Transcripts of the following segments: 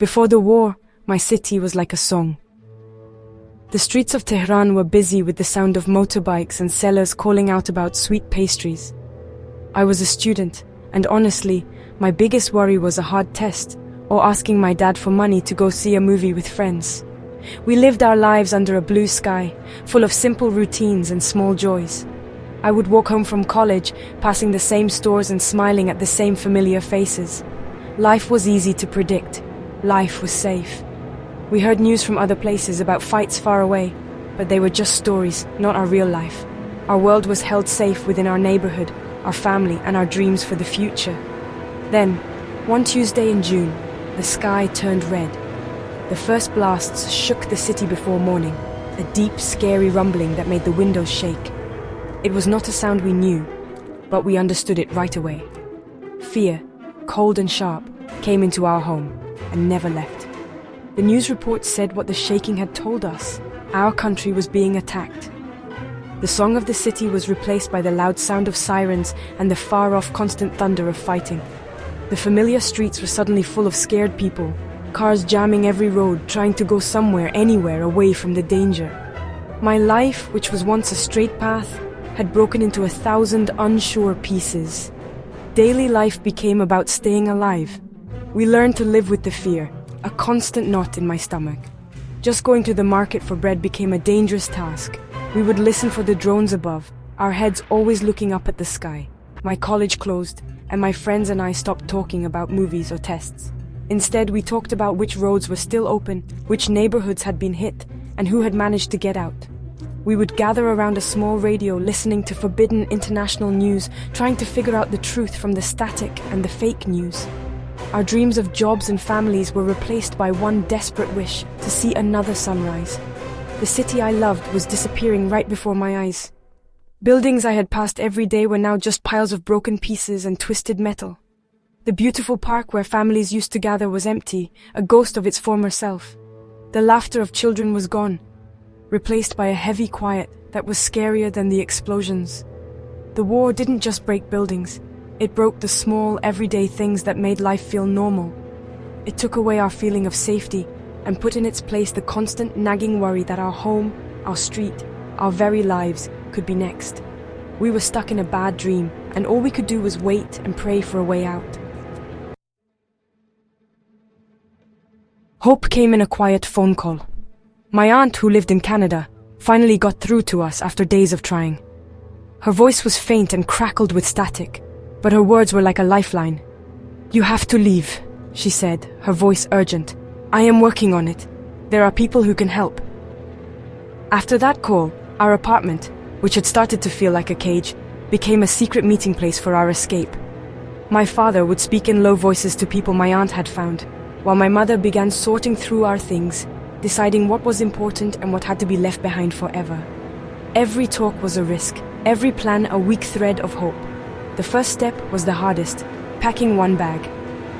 Before the war, my city was like a song. The streets of Tehran were busy with the sound of motorbikes and sellers calling out about sweet pastries. I was a student, and honestly, my biggest worry was a hard test or asking my dad for money to go see a movie with friends. We lived our lives under a blue sky, full of simple routines and small joys. I would walk home from college, passing the same stores and smiling at the same familiar faces. Life was easy to predict. Life was safe. We heard news from other places about fights far away, but they were just stories, not our real life. Our world was held safe within our neighborhood, our family, and our dreams for the future. Then, one Tuesday in June, the sky turned red. The first blasts shook the city before morning, a deep, scary rumbling that made the windows shake. It was not a sound we knew, but we understood it right away. Fear, cold and sharp, came into our home and never left. The news reports said what the shaking had told us. Our country was being attacked. The song of the city was replaced by the loud sound of sirens and the far-off constant thunder of fighting. The familiar streets were suddenly full of scared people, cars jamming every road, trying to go somewhere, anywhere, away from the danger. My life, which was once a straight path, had broken into 1,000 unsure pieces. Daily life became about staying alive. We learned to live with the fear, a constant knot in my stomach. Just going to the market for bread became a dangerous task. We would listen for the drones above, our heads always looking up at the sky. My college closed, and my friends and I stopped talking about movies or tests. Instead, we talked about which roads were still open, which neighborhoods had been hit, and who had managed to get out. We would gather around a small radio listening to forbidden international news, trying to figure out the truth from the static and the fake news. Our dreams of jobs and families were replaced by one desperate wish to see another sunrise. The city I loved was disappearing right before my eyes. Buildings I had passed every day were now just piles of broken pieces and twisted metal. The beautiful park where families used to gather was empty, a ghost of its former self. The laughter of children was gone, replaced by a heavy quiet that was scarier than the explosions. The war didn't just break buildings. It broke the small, everyday things that made life feel normal. It took away our feeling of safety and put in its place the constant nagging worry that our home, our street, our very lives could be next. We were stuck in a bad dream, and all we could do was wait and pray for a way out. Hope came in a quiet phone call. My aunt, who lived in Canada, finally got through to us after days of trying. Her voice was faint and crackled with static, but her words were like a lifeline. "You have to leave," she said, her voice urgent. "I am working on it. There are people who can help." After that call, our apartment, which had started to feel like a cage, became a secret meeting place for our escape. My father would speak in low voices to people my aunt had found, while my mother began sorting through our things, deciding what was important and what had to be left behind forever. Every talk was a risk, every plan a weak thread of hope. The first step was the hardest, packing one bag.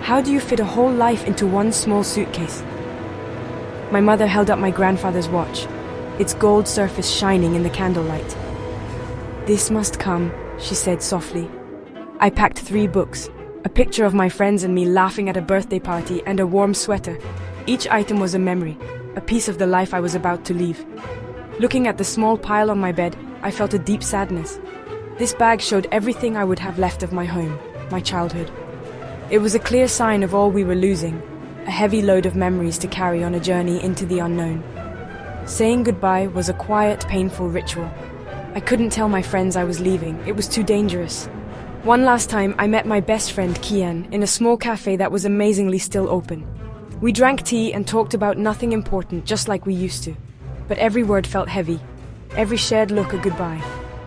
How do you fit a whole life into one small suitcase? My mother held up my grandfather's watch, its gold surface shining in the candlelight. "This must come," she said softly. I packed 3 books, a picture of my friends and me laughing at a birthday party, and a warm sweater. Each item was a memory, a piece of the life I was about to leave. Looking at the small pile on my bed, I felt a deep sadness. This bag showed everything I would have left of my home, my childhood. It was a clear sign of all we were losing, a heavy load of memories to carry on a journey into the unknown. Saying goodbye was a quiet, painful ritual. I couldn't tell my friends I was leaving, it was too dangerous. One last time, I met my best friend, Kian, in a small cafe that was amazingly still open. We drank tea and talked about nothing important, just like we used to. But every word felt heavy, every shared look a goodbye.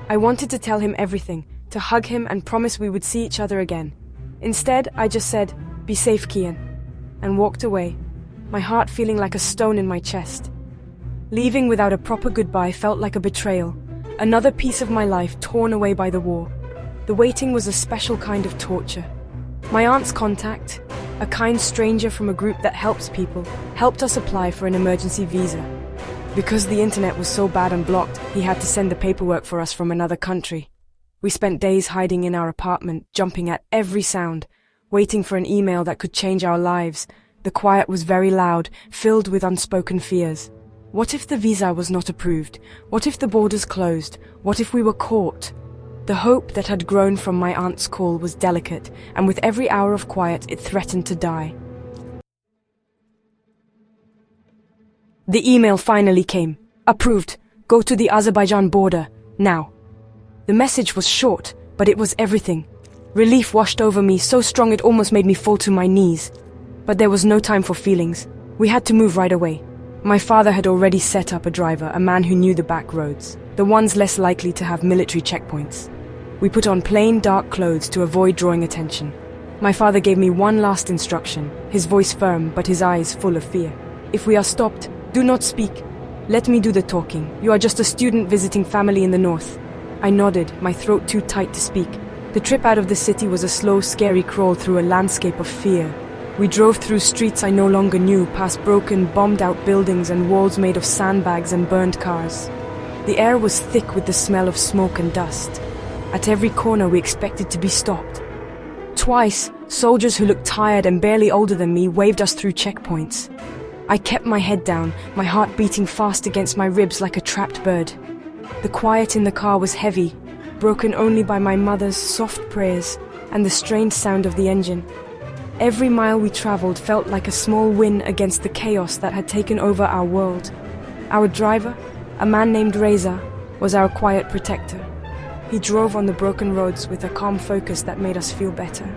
I wanted to tell him everything, to hug him and promise we would see each other again. Instead, I just said, "Be safe, Kian," and walked away, my heart feeling like a stone in my chest. Leaving without a proper goodbye felt like a betrayal, another piece of my life torn away by the war. The waiting was a special kind of torture. My aunt's contact, a kind stranger from a group that helps people, helped us apply for an emergency visa. Because the internet was so bad and blocked, he had to send the paperwork for us from another country. We spent days hiding in our apartment, jumping at every sound, waiting for an email that could change our lives, The quiet was very loud, filled with unspoken fears. What if the visa was not approved? What if the borders closed? What if we were caught? The hope that had grown from my aunt's call was delicate, and with every hour of quiet it threatened to die. The email finally came. Approved. Go to the Azerbaijan border, now. The message was short, but it was everything. Relief washed over me, so strong it almost made me fall to my knees. But there was no time for feelings. We had to move right away. My father had already set up a driver, a man who knew the back roads, the ones less likely to have military checkpoints. We put on plain, dark clothes to avoid drawing attention. My father gave me one last instruction, his voice firm but his eyes full of fear. If we are stopped, do not speak. Let me do the talking. You are just a student visiting family in the north. I nodded, my throat too tight to speak. The trip out of the city was a slow, scary crawl through a landscape of fear. We drove through streets I no longer knew, past broken, bombed-out buildings and walls made of sandbags and burned cars. The air was thick with the smell of smoke and dust. At every corner we expected to be stopped. Twice, soldiers who looked tired and barely older than me waved us through checkpoints. I kept my head down, my heart beating fast against my ribs like a trapped bird. The quiet in the car was heavy, broken only by my mother's soft prayers and the strained sound of the engine. Every mile we traveled felt like a small win against the chaos that had taken over our world. Our driver, a man named Reza, was our quiet protector. He drove on the broken roads with a calm focus that made us feel better.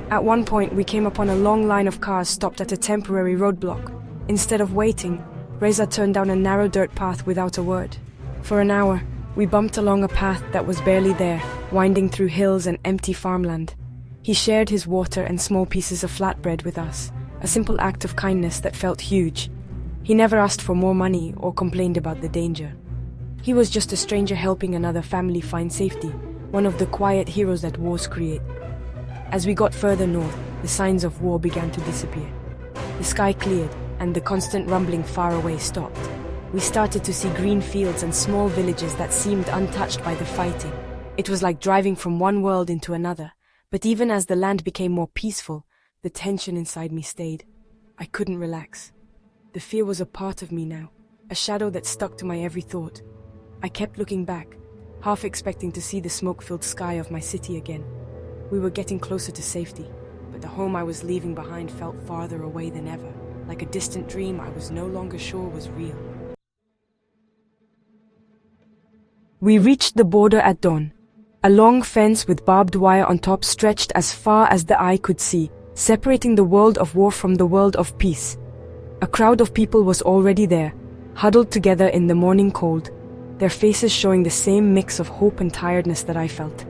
At one point, we came upon a long line of cars stopped at a temporary roadblock. Instead of waiting, Reza turned down a narrow dirt path without a word. For an hour, we bumped along a path that was barely there, winding through hills and empty farmland. He shared his water and small pieces of flatbread with us, a simple act of kindness that felt huge. He never asked for more money or complained about the danger. He was just a stranger helping another family find safety, one of the quiet heroes that wars create. As we got further north, the signs of war began to disappear. The sky cleared, and the constant rumbling far away stopped. We started to see green fields and small villages that seemed untouched by the fighting. It was like driving from one world into another. But even as the land became more peaceful, the tension inside me stayed. I couldn't relax. The fear was a part of me now, a shadow that stuck to my every thought. I kept looking back, half expecting to see the smoke-filled sky of my city again. We were getting closer to safety, but the home I was leaving behind felt farther away than ever, like a distant dream I was no longer sure was real. We reached the border at dawn. A long fence with barbed wire on top stretched as far as the eye could see, separating the world of war from the world of peace. A crowd of people was already there, huddled together in the morning cold, their faces showing the same mix of hope and tiredness that I felt.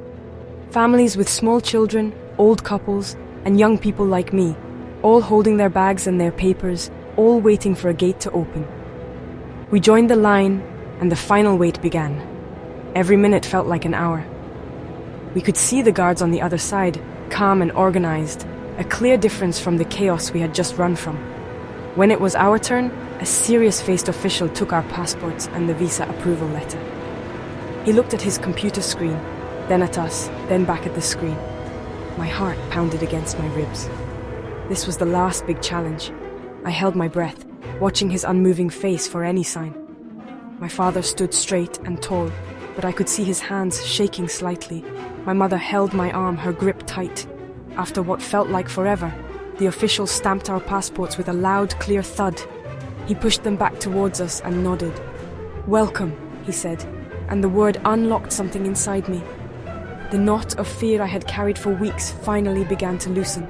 Families with small children, old couples, and young people like me, all holding their bags and their papers, all waiting for a gate to open. We joined the line, and the final wait began. Every minute felt like an hour. We could see the guards on the other side, calm and organized, a clear difference from the chaos we had just run from. When it was our turn, a serious-faced official took our passports and the visa approval letter. He looked at his computer screen, then at us, then back at the screen. My heart pounded against my ribs. This was the last big challenge. I held my breath, watching his unmoving face for any sign. My father stood straight and tall, but I could see his hands shaking slightly. My mother held my arm, her grip tight. After what felt like forever, the official stamped our passports with a loud, clear thud. He pushed them back towards us and nodded. "Welcome," he said, and the word unlocked something inside me. The knot of fear I had carried for weeks finally began to loosen.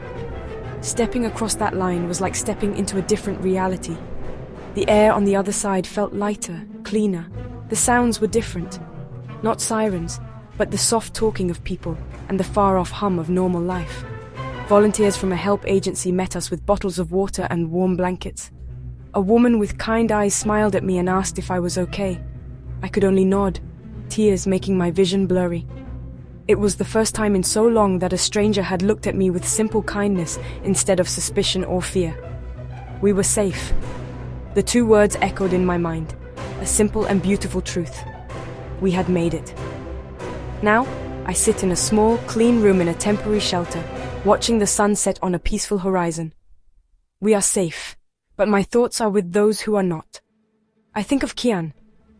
Stepping across that line was like stepping into a different reality. The air on the other side felt lighter, cleaner. The sounds were different. Not sirens, but the soft talking of people and the far-off hum of normal life. Volunteers from a help agency met us with bottles of water and warm blankets. A woman with kind eyes smiled at me and asked if I was okay. I could only nod, tears making my vision blurry. It was the first time in so long that a stranger had looked at me with simple kindness instead of suspicion or fear. We were safe. The two words echoed in my mind, a simple and beautiful truth. We had made it. Now, I sit in a small, clean room in a temporary shelter, watching the sun set on a peaceful horizon. We are safe, but my thoughts are with those who are not. I think of Kian,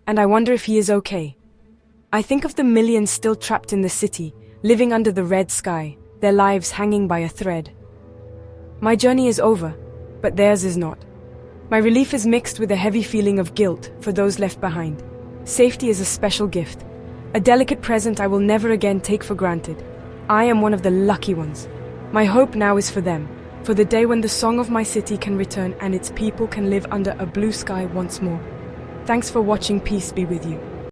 and I wonder if he is okay. I think of the millions still trapped in the city, living under the red sky, their lives hanging by a thread. My journey is over, but theirs is not. My relief is mixed with a heavy feeling of guilt for those left behind. Safety is a special gift, a delicate present I will never again take for granted. I am one of the lucky ones. My hope now is for them, for the day when the song of my city can return and its people can live under a blue sky once more. Thanks for watching. Peace be with you.